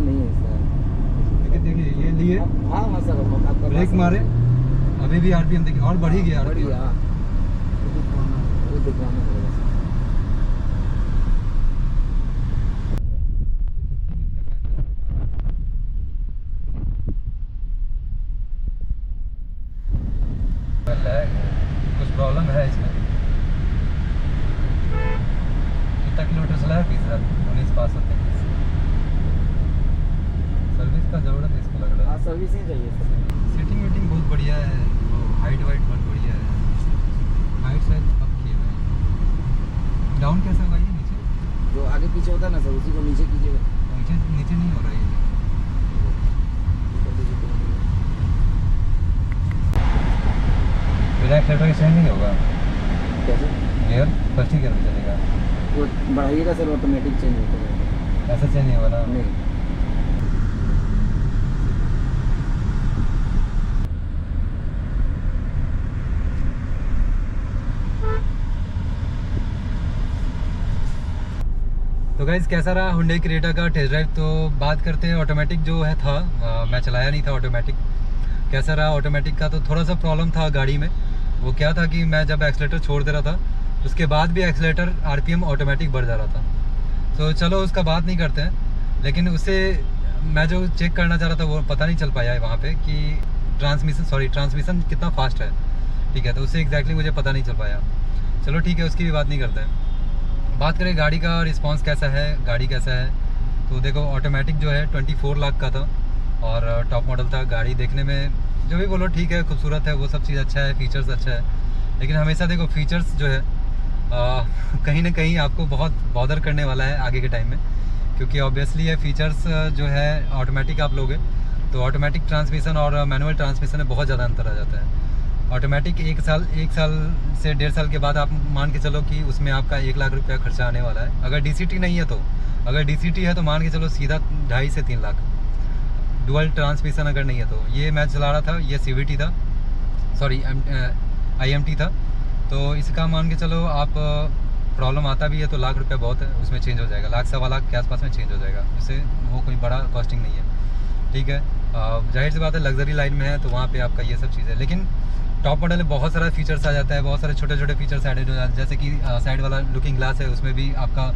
नहीं है इसका। लेकिन देखिए ये लिए हाँ हाँ सर, आपका ब्रेक मारे, अभी भी आरपीएम देखिए और बढ़ ही गया बढ़िया। आरपीएम। हाँ, वो दिखवाना पड़ेगा सर। कुछ प्रॉब्लम है इसमें। कितना किलोमीटर चला है? 19,533। सर्विस का जरूरत है इसको लग रहा हाँ है। सर्विसिंग चाहिए सर। सीटिंग वीटिंग बहुत बढ़िया है, वो हाइट वाइट बहुत बढ़िया है। हाइट साइज अप किए हुए हैं। डाउन कैसे होगा ये नीचे? जो आगे पीछे होता है ना सर, उसी को नीचे कीजिएगा। नीचे नीचे नहीं हो रहा है ये। बिना एक्सीलेटर के चेंज नहीं होगा कैसे? गियर? फर्स्ट ही गियर में चलेगा? वो बढ़ाइएगा सर, ऑटोमेटिक चेंज होता है। ऐसा चेंज नहीं होगा ना? नहीं। तो गाइस कैसा रहा हुंडई क्रेटा का टेस्ट ड्राइव? तो बात करते हैं ऑटोमेटिक जो है था, मैं चलाया नहीं था ऑटोमेटिक। कैसा रहा ऑटोमेटिक का? तो थोड़ा सा प्रॉब्लम था गाड़ी में। वो क्या था कि मैं जब एक्सीलेटर छोड़ दे रहा था उसके बाद भी एक्सीलेटर आरपीएम ऑटोमेटिक बढ़ जा रहा था। तो चलो उसका बात नहीं करते हैं, लेकिन उससे मैं जो चेक करना चाह रहा था वो पता नहीं चल पाया है वहाँ पे कि ट्रांसमिशन कितना फास्ट है। ठीक है, तो उससे एग्जैक्टली मुझे पता नहीं चल पाया। चलो ठीक है, उसकी भी बात नहीं करते हैं। बात करें गाड़ी का रिस्पांस कैसा है, गाड़ी कैसा है, तो देखो ऑटोमेटिक जो है 24 लाख का था और टॉप मॉडल था। गाड़ी देखने में जो भी बोलो ठीक है, खूबसूरत है, वो सब चीज़ अच्छा है, फीचर्स अच्छा है। लेकिन हमेशा देखो फीचर्स जो है कहीं ना कहीं आपको बहुत बॉदर करने वाला है आगे के टाइम में, क्योंकि ऑब्वियसली ये फीचर्स जो है ऑटोमेटिक आप लोगे तो ऑटोमेटिक ट्रांसमिशन और मैनुअल ट्रांसमिशन में बहुत ज़्यादा अंतर आ जाता है। ऑटोमेटिक एक साल से 1.5 साल के बाद आप मान के चलो कि उसमें आपका 1 लाख रुपया खर्चा आने वाला है। अगर डीसीटी नहीं है तो, अगर डीसीटी है तो मान के चलो सीधा 2.5 से 3 लाख। डुअल ट्रांसमिशन अगर नहीं है तो, ये मैं चला रहा था, ये सीवीटी था, सॉरी आईएमटी था, तो इसका मान के चलो आप प्रॉब्लम आता भी है तो 1 लाख रुपया बहुत है, उसमें चेंज हो जाएगा। 1 लाख सवा लाख के आसपास में चेंज हो जाएगा, उससे वो कोई बड़ा कॉस्टिंग नहीं है। ठीक है, जाहिर सी बात है लग्जरी लाइन में है तो वहाँ पे आपका ये सब चीज़ है। लेकिन टॉप मॉडल में बहुत सारा फीचर्स आ जाता है, बहुत सारे छोटे छोटे फीचर्स एडेड हो जाते हैं, जैसे कि साइड वाला लुकिंग ग्लास है, उसमें भी आपका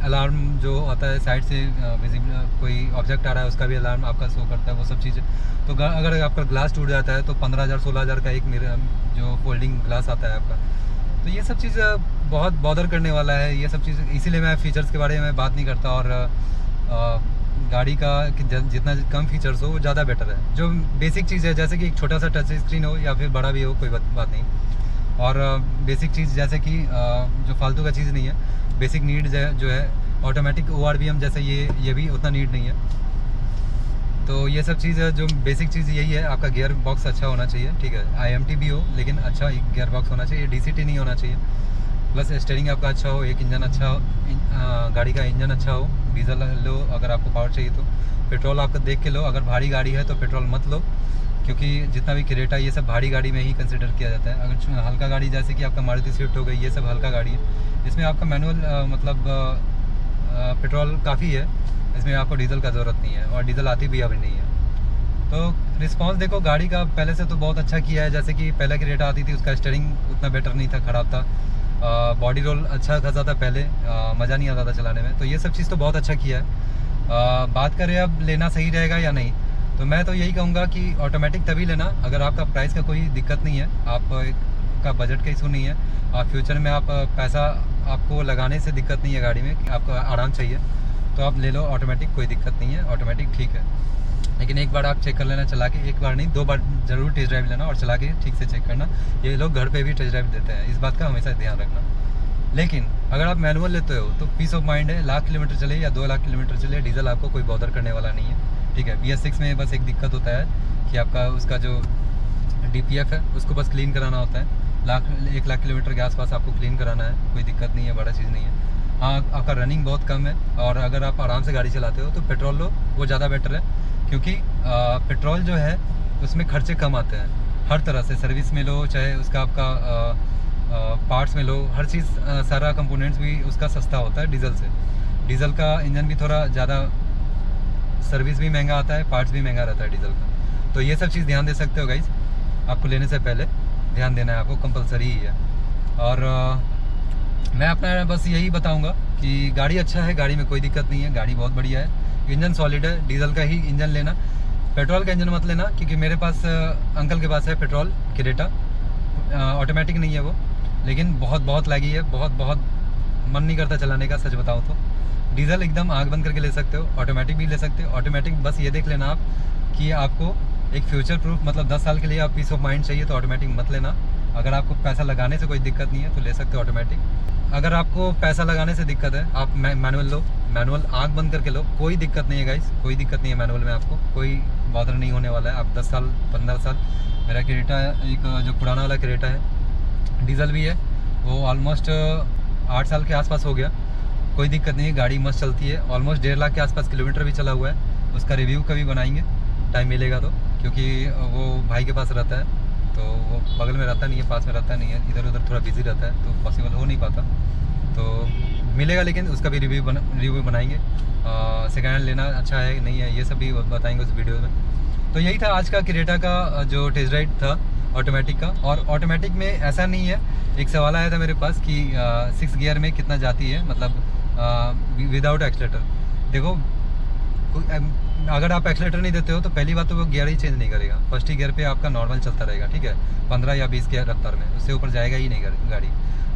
अलार्म जो आता है साइड से विजिबल, कोई ऑब्जेक्ट आ रहा है उसका भी अलार्म आपका शो करता है, वो सब चीज़ें। तो अगर आपका ग्लास टूट जाता है तो 15,000 16,000 का एक मिरर जो फोल्डिंग ग्लास आता है आपका। तो ये सब चीज़ बहुत बॉदर करने वाला है, ये सब चीज़, इसीलिए मैं फ़ीचर्स के बारे में बात नहीं करता। और गाड़ी का जितना कम फीचर्स हो वो ज़्यादा बेटर है। जो बेसिक चीज़ है जैसे कि एक छोटा सा टच स्क्रीन हो या फिर बड़ा भी हो, कोई बात नहीं। और बेसिक चीज़ जैसे कि जो फालतू का चीज़ नहीं है, बेसिक नीड जो है ऑटोमेटिक ORVM जैसे ये भी उतना नीड नहीं है। तो ये सब चीज़ है, जो बेसिक चीज़ यही है, आपका गियर बॉक्स अच्छा होना चाहिए। ठीक है, IMT भी हो लेकिन अच्छा गियर बॉक्स होना चाहिए, DCT नहीं होना चाहिए। प्लस स्टीयरिंग आपका अच्छा हो, एक इंजन अच्छा हो, गाड़ी का इंजन अच्छा हो। डीजल लो अगर आपको पावर चाहिए तो, पेट्रोल आपका देख के लो। अगर भारी गाड़ी है तो पेट्रोल मत लो, क्योंकि जितना भी क्रेटा ये सब भारी गाड़ी में ही कंसिडर किया जाता है। अगर हल्का गाड़ी जैसे कि आपका मारुति स्विफ्ट हो गई, ये सब हल्का गाड़ी है, इसमें आपका मैनुअल मतलब पेट्रोल काफ़ी है, इसमें आपको डीजल का ज़रूरत नहीं है, और डीजल आती भी अभी नहीं है। तो रिस्पांस देखो गाड़ी का पहले से तो बहुत अच्छा किया है। जैसे कि पहले की रेटा आती थी उसका स्टीयरिंग उतना बेटर नहीं था, ख़राब था। बॉडी रोल अच्छा खासा था पहले, मज़ा नहीं आता था चलाने में। तो ये सब चीज़ तो बहुत अच्छा किया है। बात करें अब लेना सही रहेगा या नहीं, तो मैं तो यही कहूँगा कि ऑटोमेटिक तभी लेना अगर आपका प्राइस का कोई दिक्कत नहीं है, आपका बजट का इशू नहीं है, और फ्यूचर में आप पैसा आपको लगाने से दिक्कत नहीं है गाड़ी में, कि आपको आराम चाहिए तो आप ले लो ऑटोमेटिक, कोई दिक्कत नहीं है, ऑटोमेटिक ठीक है। लेकिन एक बार आप चेक कर लेना चला के, एक बार नहीं 2 बार ज़रूर टेस्ट ड्राइव लेना और चला के ठीक से चेक करना। ये लोग घर पे भी टेस्ट ड्राइव देते हैं, इस बात का हमेशा ध्यान रखना। लेकिन अगर आप मैनुअल लेते हो तो पीस ऑफ माइंड है, 1 लाख किलोमीटर चले या 2 लाख किलोमीटर चले, डीजल आपको कोई बॉदर करने वाला नहीं है। ठीक है, BS6 में बस एक दिक्कत होता है कि आपका उसका जो DPF है उसको बस क्लीन कराना होता है। 1 लाख किलोमीटर के आसपास आपको क्लीन कराना है, कोई दिक्कत नहीं है, बड़ा चीज़ नहीं है। हाँ, आपका रनिंग बहुत कम है, और अगर आप आराम से गाड़ी चलाते हो तो पेट्रोल लो, वो ज़्यादा बेटर है, क्योंकि पेट्रोल जो है उसमें खर्चे कम आते हैं हर तरह से। सर्विस में लो, चाहे उसका आपका पार्ट्स में लो, हर चीज़ सारा कंपोनेंट्स भी उसका सस्ता होता है डीजल से। डीजल का इंजन भी थोड़ा ज़्यादा सर्विस भी महंगा आता है, पार्ट्स भी महंगा रहता है डीजल का। तो ये सब चीज़ ध्यान दे सकते हो गाइस, आपको लेने से पहले ध्यान देना है, आपको कंपलसरी ही है। और मैं अपना बस यही बताऊंगा कि गाड़ी अच्छा है, गाड़ी में कोई दिक्कत नहीं है, गाड़ी बहुत बढ़िया है, इंजन सॉलिड है। डीजल का ही इंजन लेना, पेट्रोल का इंजन मत लेना, क्योंकि मेरे पास अंकल के पास है पेट्रोल क्रेटा, ऑटोमेटिक नहीं है वो, लेकिन बहुत लैगी है, बहुत मन नहीं करता चलाने का, सच बताऊँ तो। डीजल एकदम आँख बंद करके ले सकते हो, ऑटोमेटिक भी ले सकते हो। ऑटोमेटिक बस ये देख लेना आप कि आपको एक फ्यूचर प्रूफ, मतलब 10 साल के लिए आप पीस ऑफ माइंड चाहिए तो ऑटोमेटिक मत लेना। अगर आपको पैसा लगाने से कोई दिक्कत नहीं है तो ले सकते हो ऑटोमेटिक। अगर आपको पैसा लगाने से दिक्कत है, आप मैनुअल लो, मैनुअल आँख बंद करके लो, कोई दिक्कत नहीं है गाइस, कोई दिक्कत नहीं है मैनुअल में, आपको कोई बॉदर नहीं होने वाला है। आप 10 साल 15 साल, मेरा क्रेटा एक जो पुराना वाला क्रेटा है, डीजल भी है, वो ऑलमोस्ट 8 साल के आसपास हो गया, कोई दिक्कत नहीं है, गाड़ी मस्त चलती है। ऑलमोस्ट 1.5 लाख के आसपास किलोमीटर भी चला हुआ है, उसका रिव्यू कभी बनाएंगे टाइम मिलेगा तो, क्योंकि वो भाई के पास रहता है, तो वो बगल में रहता नहीं है, पास में रहता नहीं है, इधर उधर थोड़ा बिजी रहता है, तो पॉसिबल हो नहीं पाता, तो मिलेगा, लेकिन उसका भी रिव्यू बनाएंगे। सेकेंड हैंड लेना अच्छा है नहीं है, ये सब भी बताएंगे उस वीडियो में। तो यही था आज का क्रेटा का जो टेस्ट राइड था ऑटोमेटिक का। और ऑटोमेटिक में ऐसा नहीं है, एक सवाल आया था मेरे पास कि 6 गियर में कितना जाती है, मतलब विदाउट एक्सीलेटर। देखो, अगर आप एक्सीलेटर नहीं देते हो तो पहली बात तो वो गियर ही चेंज नहीं करेगा, फर्स्ट ही गियर पे आपका नॉर्मल चलता रहेगा, ठीक है, 15 या 20 की रफ्तार में, उससे ऊपर जाएगा ही नहीं गाड़ी।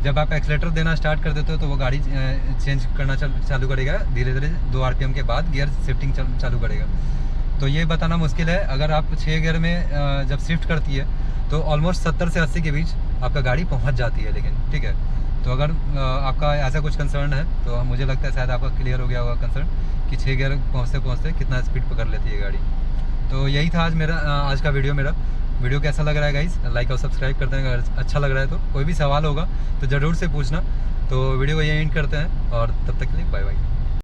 जब आप एक्सीलेटर देना स्टार्ट कर देते हो तो वो गाड़ी चेंज करना चालू करेगा, धीरे धीरे 2 RPM के बाद गियर शिफ्टिंग चालू करेगा। तो ये बताना मुश्किल है। अगर आप 6 गियर में जब शिफ्ट करती है तो ऑलमोस्ट 70 से 80 के बीच आपका गाड़ी पहुंच जाती है, लेकिन ठीक है। तो अगर आपका ऐसा कुछ कंसर्न है तो मुझे लगता है शायद आपका क्लियर हो गया होगा कंसर्न कि 6 गियर पहुंचते कितना स्पीड पकड़ लेती है गाड़ी। तो यही था आज का वीडियो कैसा लग रहा है गाइस, लाइक और सब्सक्राइब कर देना अगर अच्छा लग रहा है तो। कोई भी सवाल होगा तो ज़रूर से पूछना। तो वीडियो को यही एंड करते हैं और तब तक के लिए बाय बाय।